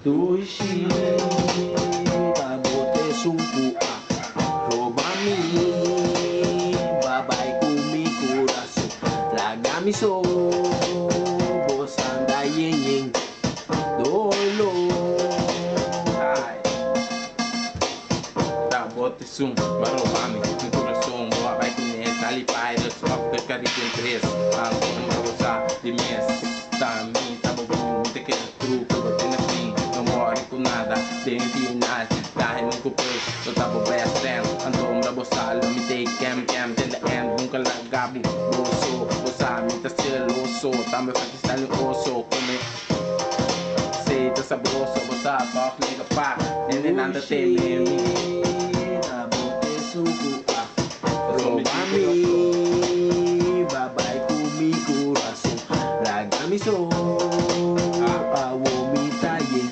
Tushi, kabote sungku robami, babai kumi kuraso, lagami so, bosanda yeng dolo. Kabote sung, marobami, kumi kuraso, babai kumi tali pirates of the Caribbean Trace, ang kumbarosa di mes, tami tabo bumunti kaya truco, tinaping, namori ko nada, final, dahil mong kupos, so tabo best friend, antom rabosal, lumite kem till the end, kung kalagabi, boso, bosami, tas siloso, tamo pakistan yung oso, kume, say, tas sabroso, bosa, talk like a pack, and then anda teme, Kabote sungku robami, babai kumi kuraso, lagami so, awomi taye,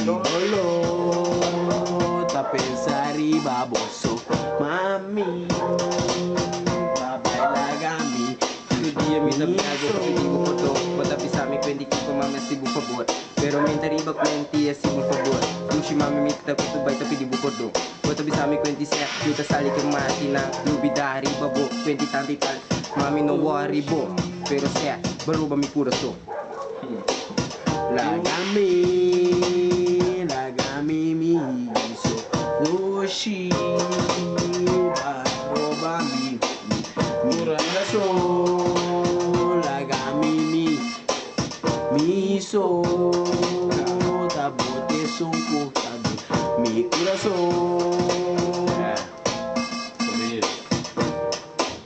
dolo, tapensari baboso, mami, babai lagami, Dia minta biago pedi bu foto, bota pisami quindi que mami si bu favor. Pero mentari ba quenti si bu favor. Luci mami mikta ko tubay tapi di bu foto. Bota pisami quenti se kita sali ke mati na lubidari babo quenti tanti tal. Mami no worry bo, pero se baruba mi coração. lagami miso, Yoshi, robami, kuraso, lagami miso, tabote sungko, mi kuraso.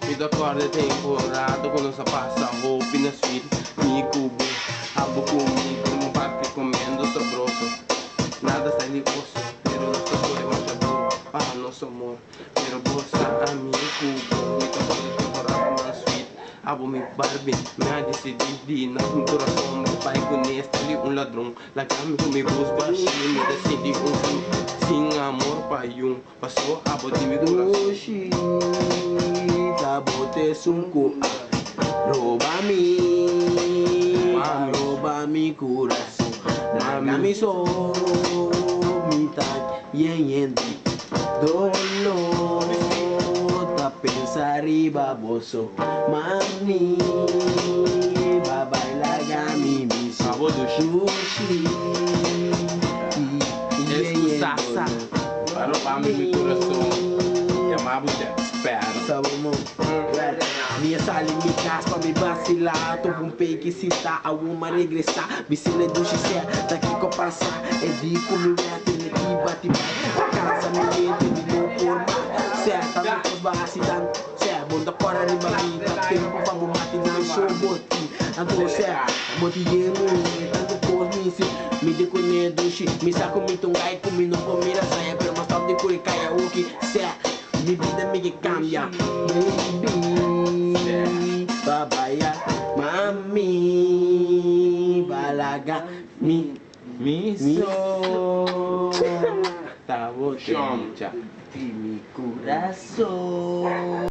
Ito accordo temporato quando sa passa hope na sweet mi cubo abo comigo no parque comendo sabroso nada está ligoso pero no sabor é mais sabor nosso amor pero bossa a mi cubo ito accordo temporato na sweet abo mi Barbie me ha decidido na um coração meu pai conhece ali ladrão lagami com mi bus baixinho me decidi sem amor pai passou abo de mi coração Yoshi, tabote sungko robami, robami kuraso, lagami so, mitad yen dolo, tapensari baboso, mami, babai lagami miso, Sabo sushi, Sasa, para kami mi coração, chamamos de espera. Sabe mo, minha sala em minha casa pra me vacilar. Tô com que se tá a uma regressar. Vicina do xixé, daqui que eu passar. É de comer tele que bate a casa, ninguém tem de não formar. Certa, não faz barracidade. Certo, bom da fora de barriga. Tempo pra me matar, não sou botim. Ando certo, botinho, tanto cosmice. Me de conhe do xixé, me saco me tungai, comi no comida saia. Pero mais tarde de curicaia, o que certo. Mi vida me cambia, baby, babaya, mami, balaga, miso, Chom. mi coração.